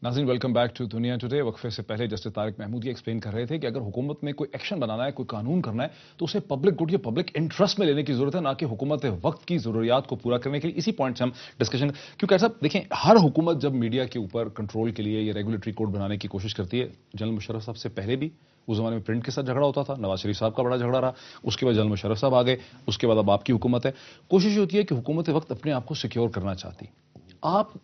नाज़रीन welcome back to दुनिया today. वक्फे से पहले जस्टिस तारिक महमूद ये एक्सप्लेन कर रहे थे कि अगर हुकूमत में कोई एक्शन बनाना है, कोई कानून करना है, तो उसे पब्लिक गुड या पब्लिक इंटरेस्ट में लेने की जरूरत है, ना कि हुकूमत वक्त की जरूरियात को पूरा करने के लिए। इसी पॉइंट से हम डिस्कशन, क्योंकि साहब देखें, हर हुकूमत जब मीडिया के ऊपर कंट्रोल के लिए या रेगुलेटरी कोड बनाने की कोशिश करती है, जनरल मुशर्रफ साहब से पहले भी उस जमाने में प्रिंट के साथ झगड़ा होता था, नवाज शरीफ साहब का बड़ा झगड़ा रहा, उसके बाद जनरल मुशर्रफ साहब आ गए, उसके बाद अब आपकी हुकूमत है। कोशिश होती है कि हुकूमत वक्त अपने आप को सिक्योर करना चाहती। आप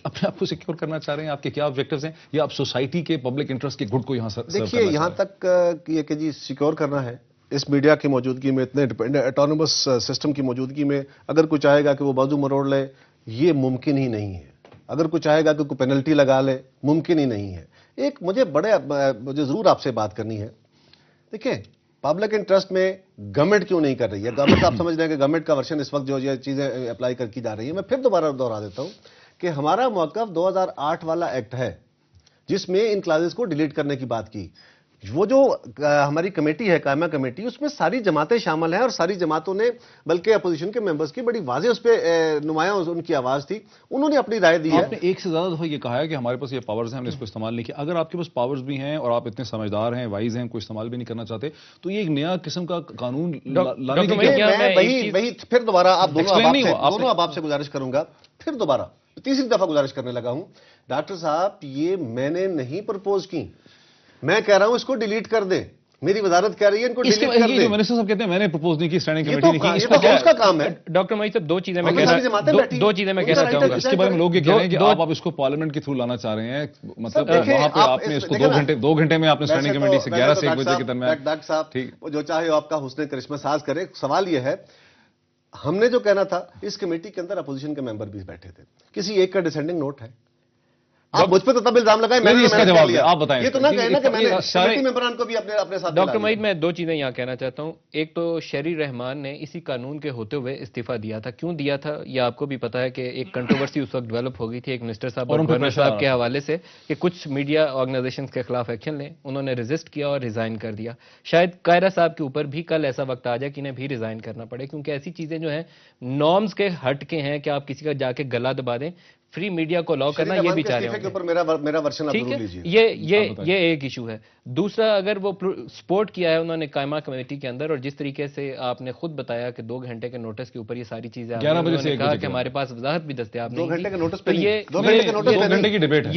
अपने आप को सिक्योर करना चाह रहे हैं? आपके क्या ऑब्जेक्टिव्स हैं, या आप सोसाइटी के पब्लिक इंटरेस्ट के गुड को यहां सर्व करना चाह रहे हैं? देखिए, यहां तक ये कि जी सिक्योर करना है, इस मीडिया की मौजूदगी में, इतने ऑटोनोमस सिस्टम की मौजूदगी में अगर कोई चाहेगा कि वो बाजू मरोड़ ले, ये मुमकिन ही नहीं है। अगर कोई चाहेगा कि कोई पेनल्टी लगा ले, मुमकिन ही नहीं है। एक मुझे जरूर आपसे बात करनी है। देखिए, पब्लिक इंटरेस्ट में गवर्नमेंट क्यों नहीं कर रही है? गवर्नमेंट, आप समझ रहे हैं कि गवर्नमेंट का वर्शन इस वक्त जो ये चीजें अप्लाई की जा रही है। मैं फिर दोबारा दोहरा देता हूं कि हमारा मौकफ 2008 वाला एक्ट है, जिसमें इन क्लासेस को डिलीट करने की बात की। वो जो हमारी कमेटी है, कायमा कमेटी, उसमें सारी जमातें शामिल हैं और सारी जमातों ने, बल्कि अपोजिशन के मेंबर्स की बड़ी वाज़ेह उस पर नुमायां उनकी आवाज थी, उन्होंने अपनी राय दी है। आपने एक से ज्यादा दफा ये कहा है कि हमारे पास ये पावर्स हैं, हमने इसको इस्तेमाल नहीं किया। अगर आपके पास पावर्स भी हैं और आप इतने समझदार हैं, वाइज हैं, कोई इस्तेमाल भी नहीं करना चाहते, तो ये एक नया किस्म का कानून लाने की वही फिर दोबारा आप दोनों अब आपसे गुजारिश करूंगा, फिर दोबारा तीसरी दफा गुजारिश करने लगा हूं। डॉक्टर साहब, ये मैंने नहीं प्रपोज की, मैं कह रहा हूं इसको डिलीट कर दे। मेरी वजारत कह रही है इनको डिलीट कर दे। मिनिस्टर साहब कहते हैं मैंने प्रपोज नहीं की, स्टैंडिंग कमेटी ने की। इसका क्या उसका काम है? डॉक्टर मईद साहब, दो चीजें मैं कहना चाहूंगा। इसके बारे में लोग ये कह रहे हैं कि आप इसको पार्लियामेंट के थ्रू लाना चाह रहे हैं, मतलब वहां पे आपने इसको 2 घंटे में आपने स्टैंडिंग कमेटी से 11 से 1 बजे के दरमियान। डॉक्टर साहब, जो चाहे आपका हुस्न करिश्मा साज करे। सवाल यह है, हमने जो कहना था, इस कमेटी के अंदर अपोजिशन के मेंबर भी बैठे थे, किसी एक का डिसेंडिंग नोट है। आप मुझ पे तो तब इल्जाम लगाए, मैंने इसका जवाब दिया, आप बताएं। ये तो ना कहना कि मैंने कमेटी मेंबरान को भी अपने साथ। डॉक्टर मईद, मैं दो चीजें यहां कहना चाहता हूं। एक तो शहरी रहमान ने इसी कानून के होते हुए इस्तीफा दिया था। क्यों दिया था, यह आपको भी पता है कि एक कंट्रोवर्सी उस वक्त डेवलप हो गई थी एक मिनिस्टर साहब और गवर्नर साहब के हवाले से कि कुछ मीडिया ऑर्गेनाइजेशन के खिलाफ एक्शन लें। उन्होंने रेजिस्ट किया और रिजाइन कर दिया। शायद कायरा साहब के ऊपर भी कल ऐसा वक्त आ जाए कि इन्हें भी रिजाइन करना पड़े, क्योंकि ऐसी चीजें जो हैं नॉर्म्स के हट के हैं कि आप किसी का जाके गला दबा दें। फ्री मीडिया को लॉ करना ये भी चाह रहे हैं। मेरा वर्शन आप जरूर लीजिए। ये एक इशू है। दूसरा, अगर वो सपोर्ट किया है उन्होंने कायमा कमेटी के अंदर, और जिस तरीके से आपने खुद बताया कि 2 घंटे के नोटिस के ऊपर ये सारी चीजें 11 बजे से कहा कि हमारे पास वजाहत भी दस्तयाब नहीं 2 घंटे के नोटिस पे, ये 2 घंटे की डिबेट है।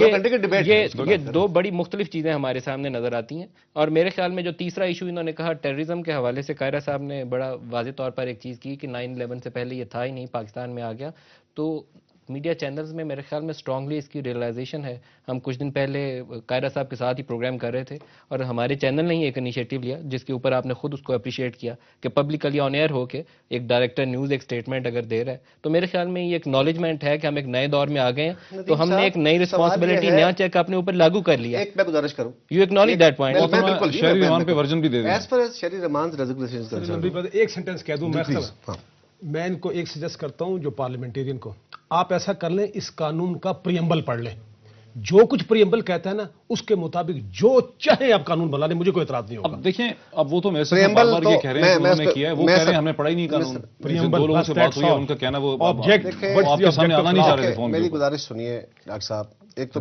ये 2 बड़ी मुख्तलिफ चीजें हमारे सामने नजर आती हैं। और मेरे ख्याल में जो तीसरा इशू इन्होंने कहा टेररिज्म के हवाले से, कायरा साहब ने बड़ा वाज़ेह तौर पर एक चीज की कि 9/11 से पहले ये था ही नहीं, पाकिस्तान में आ गया। तो मीडिया चैनल्स में मेरे ख्याल में स्ट्रांगली इसकी रियलाइजेशन है। हम कुछ दिन पहले कायरा साहब के साथ ही प्रोग्राम कर रहे थे और हमारे चैनल ने ही एक इनिशिएटिव लिया जिसके ऊपर आपने खुद उसको अप्रिशिएट किया कि पब्लिकली ऑन एयर हो के एक डायरेक्टर न्यूज़ एक स्टेटमेंट अगर दे रहा है, तो मेरे ख्याल में ये एक्नॉलेजमेंट है कि हम एक नए दौर में आ गए हैं। तो हमने एक नई रिस्पॉन्सिबिलिटी, नया चेक अपने ऊपर लागू कर लिया। एक मैं गुजारिश करूं, यू एक्नॉलेज दैट पॉइंट। शहरी रहमान पे वर्जन भी दे दें। एज फार एज शहरी रहमान रेजिग्नेशन, एक सेंटेंस कह दूं मैं इनको एक सजेस्ट करता हूं, जो पार्लियामेंटेरियन को, आप ऐसा कर लें, इस कानून का प्रियम्बल पढ़ लें। जो कुछ प्रियम्बल कहता है ना, उसके मुताबिक जो चाहे आप कानून बना लें, मुझे कोई एतराज नहीं होगा। अब देखें, अब वो तो मेरे से बार-बार ये कह रहे हैं उन्होंने किया है, वो कह रहे हैं हमने पढ़ा ही नहीं कानून। प्रियम्बल 2 लोगों से बात हुई है, उनका कहना वो ऑब्जेक्ट आपके सामने आना नहीं चाह रहे थे फोन पे। मेरी गुजारिश सुनिए डॉक्टर साहब, एक तो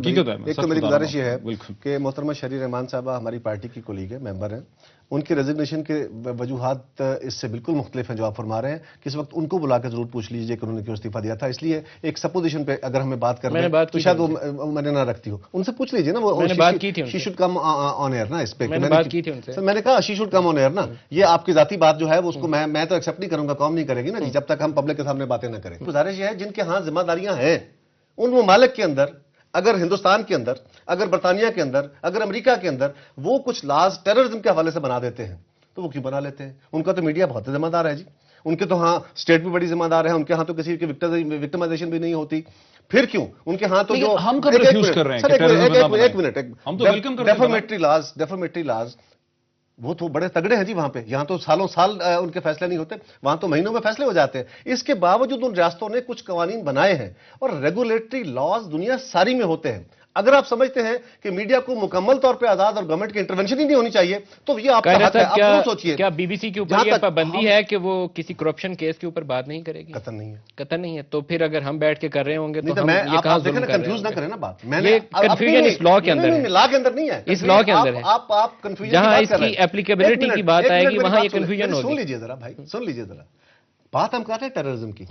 मेरी गुजारिश ये है कि मोहतरमा शहरी रहमान साहबा हमारी पार्टी की कोलीग है, मेंबर हैं। उनकी रेजिग्नेशन के वजूहात इससे बिल्कुल मुख्तलिफ हैं जो आप फरमा रहे हैं। किस वक्त उनको बुला के जरूर पूछ लीजिए कि उन्होंने क्यों इस्तीफा दिया था। इसलिए एक सपोजिशन पे अगर हमें बात करनी है तो शायद वो मैंने ना रखती हो, उनसे पूछ लीजिए ना। वो बात की थी, she should come on air ना, इस पे मैंने बात की थी उनसे। मैंने कहा she should come on air ना। ये आपकी जाती बात जो है वो उसको मैं तो एक्सेप्ट नहीं करूंगा, कौम नहीं करेगी ना जी, जब तक हम पब्लिक के सामने बातें ना करें। गुजारिश है, जिनके हाथ जिम्मेदारियां हैं उन ममालिक के अंदर, अगर हिंदुस्तान के अंदर, अगर बरतानिया के अंदर, अगर अमेरिका के अंदर वो कुछ लाज टेररिज्म के हवाले से बना देते हैं, तो वो क्यों बना लेते हैं? उनका तो मीडिया बहुत जिम्मेदार है जी, उनके तो हाँ स्टेट भी बड़ी जिम्मेदार है, उनके हाँ तो किसी की विक्टिमाइजेशन भी नहीं होती। फिर क्यों उनके हाँ तो जो हम कब रिफ्यूज कर रहे हैं? एक मिनट, हम तो वेलकम कर रहे हैं। डेफर्मेटरी लॉज वो तो बड़े तगड़े हैं जी वहां पे। यहां तो सालों साल उनके फैसले नहीं होते, वहां तो महीनों में फैसले हो जाते हैं। इसके बावजूद उन रियासतों ने कुछ कवानीन बनाए हैं और रेगुलेटरी लॉज दुनिया सारी में होते हैं। اگر آپ سمجھتے ہیں کہ میڈیا کو مکمل طور پہ آزاد اور گورنمنٹ کی انٹرونشن ہی نہیں ہونی چاہیے تو یہ آپ کا حق ہے. آپ وہ سوچیے. کیا بی بی سی کے اوپر یہ پابندی ہے کہ وہ کسی کرپشن کیس کے اوپر بات نہیں کرے گی؟ قطعاً نہیں ہے. قطعاً نہیں ہے. تو پھر اگر ہم بیٹھ کے کر رہے ہوں گے تو ہم یہ آپ کہاں دیکھیں نا, ظلم کر رہے کنفیوز نہ ہوں کریں نا بات. گے؟ یہ کنفیوژن اس لا کے اندر ہے. لا کے اندر نہیں ہے, اس لا کے اندر ہے. آپ کنفیوژن جہاں اس کی اپلیکیبلٹی کی بات آئے گی وہاں یہ کنفیوژن ہوگی. سن لیجیے ذرا بھائی, سن لیجیے ذرا. بات ہم کر رہے ہیں ٹیررزم کی,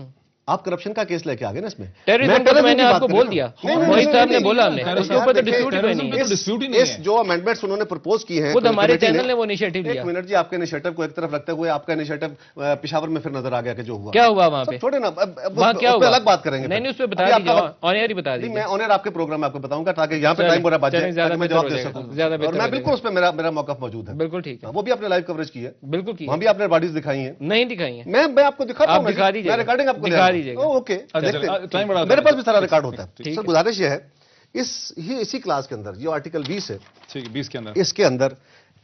آپ کرپشن کا کیس لے کے آگے نا اس میں. ٹیررزم کو میں نے آپ کو بول دیا, موہت صاحب نے بولا, ہم نے اس کے اوپر تو ڈسپیوٹ ہی نہیں ہے. اس جو امینڈمنٹس انہوں نے پرپوز کی ہیں خود ہمارے چینل نے وہ انیشیٹو لیا. ایک منٹ جی, آپ کے انیشیٹو کو ایک طرف رکھتے ہوئے آپ کا انیشیٹو پشاور میں پھر نظر آ گیا کہ جو ہوا کیا ہوا وہاں پہ, چھوڑے نا, وہاں کیا ہوا الگ بات کریں گے. نہیں اس پہ بتا دیجیے, آن ایئر ہی بتا دیجیے. میں آن ایئر آپ کے پروگرام میں آپ کو بتاؤں گا تاکہ یہاں پہ ٹائم پورا بچ جائے, میں جواب دے سکوں. اور میں بالکل اس پہ میرا موقف موجود ہے. بالکل ٹھیک ہے. وہ بھی آپ نے لائیو کوریج کی ہے. بالکل کی. وہاں بھی آپ نے باڈیز دکھائی ہیں. نہیں دکھائی ہیں. میں آپ کو دکھاتا ہوں, دکھا دیجیے, میں ریکارڈنگ آپ کو دکھا دیجیے. اوکے, میرے پاس بھی سارا ریکارڈ ہوتا ہے. سر گزارش یہ ہے, اسی کلاس کے اندر جو آرٹیکل 20 ہے, 20 کے اندر, اس کے اندر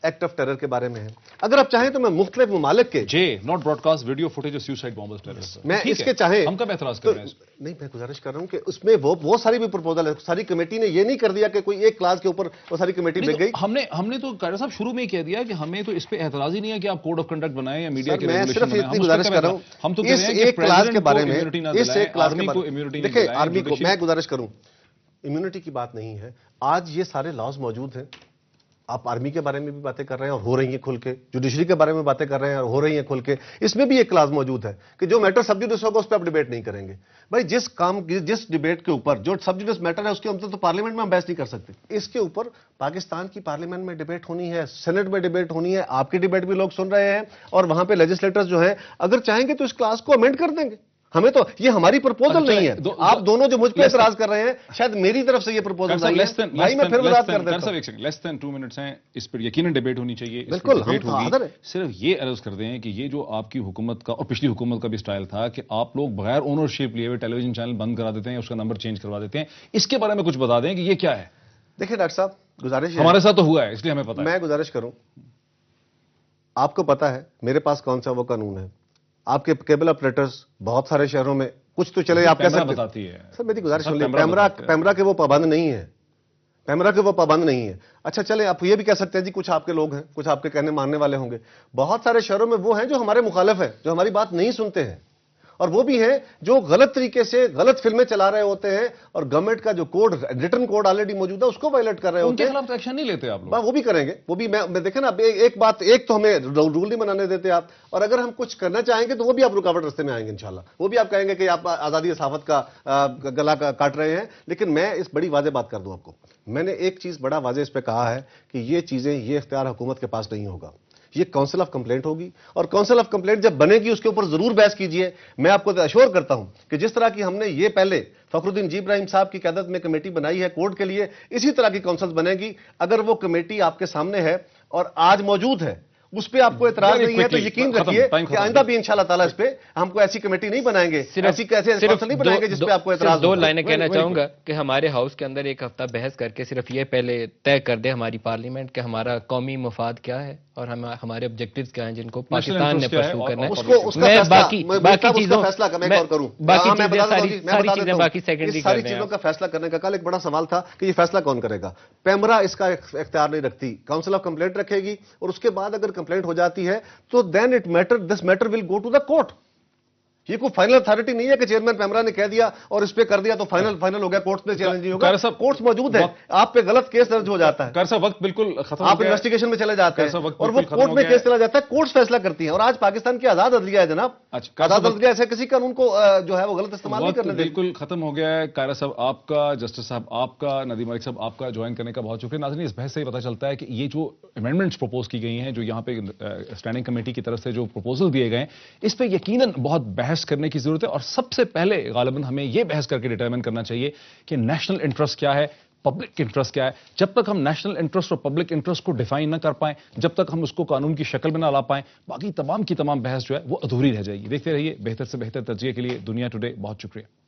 ایکٹ آف ٹیرر کے بارے میں ہے. اگر آپ چاہیں تو میں مختلف ممالک کے not broadcast video footage of suicide bombers terrorist, میں اس کے چاہیں ہم کب اعتراض کر رہے ہیں؟ نہیں, میں گزارش کر رہا ہوں کہ اس میں وہ بہت ساری بھی پرپوزل ہے. ساری کمیٹی نے یہ نہیں کر دیا کہ کوئی ایک کلاس کے اوپر وہ ساری کمیٹی بک گئی. ہم نے تو قائد صاحب شروع میں ہی کہہ دیا کہ ہمیں تو اس پہ اعتراض ہی نہیں ہے کہ آپ کوڈ آف کنڈکٹ بنائیں یا میڈیا کے میں صرف اتنی گزارش کر رہا ہوں, ہم تو اس ایک کلاس کے بارے میں, اس ایک کلاس کے بارے میں دیکھیں, آرمی کو میں گزارش کروں, امیونٹی کی بات نہیں ہے. آج یہ سارے لاز موجود ہیں. آپ آرمی کے بارے میں بھی باتیں کر رہے ہیں اور ہو رہی ہیں کھل کے, جوڈیشری کے بارے میں باتیں کر رہے ہیں اور ہو رہی ہیں کھل کے. اس میں بھی ایک کلاس موجود ہے کہ جو میٹر سب جوڈیس ہوگا اس پہ آپ ڈیبیٹ نہیں کریں گے. بھائی جس ڈیبیٹ کے اوپر جو سب جوڈیس میٹر ہے اس کے اوپر تو پارلیمنٹ میں ہم بحث نہیں کر سکتے. اس کے اوپر پاکستان کی پارلیمنٹ میں ڈیبیٹ ہونی ہے, سینٹ میں ڈیبیٹ ہونی ہے, آپ کی ڈیبیٹ بھی لوگ سن رہے ہیں, اور وہاں پہ لیجسلیٹرز جو ہیں اگر چاہیں گے تو اس کلاس کو امینڈ کر دیں گے. ہمیں تو یہ ہماری پرپوزل نہیں ہے. آپ دونوں جو مجھ پہ اعتراض کر رہے ہیں شاید میری طرف سے یہ پرپوزل نہیں ہے. بھائی میں پھر وضاحت کر دیتا ہوں. لیس دین 2 منٹس ہیں, اس پر یقیناً ڈیبیٹ ہونی چاہیے. بالکل صرف یہ عرض کر دیں کہ یہ جو آپ کی حکومت کا اور پچھلی حکومت کا بھی سٹائل تھا کہ آپ لوگ بغیر اونرشپ لیے ہوئے ٹیلی ویژن چینل بند کرا دیتے ہیں, اس کا نمبر چینج کروا دیتے ہیں, اس کے بارے میں کچھ بتا دیں کہ یہ کیا ہے. دیکھیں ڈاکٹر صاحب, گزارش ہمارے ساتھ تو ہوا ہے اس لیے ہمیں پتا ہے. میں گزارش کروں, آپ کو پتا ہے میرے پاس کون سا وہ قانون ہے. آپ کے کیبل آپریٹرز بہت سارے شہروں میں کچھ تو چلے, آپ کہہ سکتے ہیں. سر میری گزارش سن لیں, پیمرا کے وہ پابند نہیں ہے, پیمرا کے وہ پابند نہیں ہے. اچھا چلیں, آپ یہ بھی کہہ سکتے ہیں جی کچھ آپ کے لوگ ہیں, کچھ آپ کے کہنے ماننے والے ہوں گے. بہت سارے شہروں میں وہ ہیں جو ہمارے مخالف ہیں, جو ہماری بات نہیں سنتے ہیں, اور وہ بھی ہیں جو غلط طریقے سے غلط فلمیں چلا رہے ہوتے ہیں اور گورنمنٹ کا جو کوڈ, ریٹن کوڈ آلریڈی موجود ہے اس کو وائلیٹ کر رہے ہوتے ہیں. ان کے خلاف ایکشن نہیں لیتے آپ لوگ؟ وہ بھی کریں گے, وہ بھی. میں دیکھیں نا, ایک بات, ایک تو ہمیں رول نہیں بنانے دیتے آپ, اور اگر ہم کچھ کرنا چاہیں گے تو وہ بھی آپ رکاوٹ رستے میں آئیں گے انشاءاللہ. وہ بھی آپ کہیں گے کہ آپ آزادی صحافت کا گلا کاٹ رہے ہیں. لیکن میں اس بڑی واضح بات کر دوں آپ کو, میں نے ایک چیز بڑا واضح اس پہ کہا ہے کہ یہ چیزیں, یہ اختیار حکومت کے پاس نہیں ہوگا. یہ کونسل آف کمپلینٹ ہوگی, اور کونسل آف کمپلینٹ جب بنے گی اس کے اوپر ضرور بحث کیجئے. میں آپ کو اشور کرتا ہوں کہ جس طرح کی ہم نے یہ پہلے فخر الدین جی ابراہیم صاحب کی قیادت میں کمیٹی بنائی ہے کوڈ کے لیے, اسی طرح کی کونسل بنے گی. اگر وہ کمیٹی آپ کے سامنے ہے اور آج موجود ہے, اس پہ آپ کو اعتراض نہیں ہے تو یقین رکھیے کہ آئندہ بھی انشاءاللہ تعالیٰ اس پہ ہم کو ایسی کمیٹی نہیں بنائیں گے, ایسی کونسل نہیں بنائیں گے جس پہ آپ کو اعتراض. 2 لائنیں کہنا چاہوں گا کہ ہمارے ہاؤس کے اندر ایک ہفتہ بحث کر کے صرف یہ پہلے طے کر دے ہماری پارلیمنٹ کہ ہمارا قومی مفاد کیا ہے اور ہمارے آبجیکٹیوز کیا ہیں جن کو پاکستان نے پرسو کرنا ہے. میں باقی چیزوں فیصلہ باقی سیکنڈری ساری چیزوں کا فیصلہ کرنے کا کل ایک بڑا سوال تھا کہ یہ فیصلہ کون کرے گا. پیمرا اس کا اختیار نہیں رکھتی, کاؤنسل آف کمپلینٹ رکھے گی, اور اس کے بعد اگر کمپلینٹ ہو جاتی ہے تو then this matter will go to the court. یہ کوئی فائنل اتھارٹی نہیں ہے کہ چیئرمین پیمرا نے کہہ دیا اور اس پہ کر دیا تو فائنل ہو گیا, کورٹس میں چیلنج نہیں ہوگا. کورٹس موجود ہیں, آپ پہ غلط کیس درج ہو جاتا ہے, صاحب وقت بالکل ختم, آپ انویسٹیگیشن میں چلے جاتے ہیں اور وہ کورٹ میں کیس چلا جاتا ہے, کورٹس فیصلہ کرتی ہیں. اور آج پاکستان کی آزاد عدلیہ ہے جناب, آزاد عدلیہ ایسے کسی قانون کو جو ہے وہ غلط استعمال نہیں کرنے دیتی. بالکل ختم ہو گیا ہے. قائرہ صاحب آپ کا, جسٹس صاحب آپ کا, ندیم ملک صاحب آپ کا جوائن کرنے کا بہت شکریہ. ناظرین, اس بحث سے یہ پتہ چلتا ہے کہ یہ جو امینڈمنٹس پروپوز کی گئی ہیں, جو یہاں پہ اسٹینڈنگ کمیٹی کی طرف سے جو پروپوزل دیے گئے ہیں, اس پہ یقیناً بہت بحث کرنے کی ضرورت ہے. اور سب سے پہلے غالباً ہمیں یہ بحث کر کے ڈٹرمن کرنا چاہیے کہ نیشنل انٹرسٹ کیا ہے, پبلک انٹرسٹ کیا ہے. جب تک ہم نیشنل انٹرسٹ اور پبلک انٹرسٹ کو ڈیفائن نہ کر پائیں, جب تک ہم اس کو قانون کی شکل میں نہ لا پائیں, باقی تمام کی تمام بحث جو ہے وہ ادھوری رہ جائے گی. دیکھتے رہیے بہتر سے بہتر تجزیے کے لیے دنیا ٹوڈے. بہت شکریہ.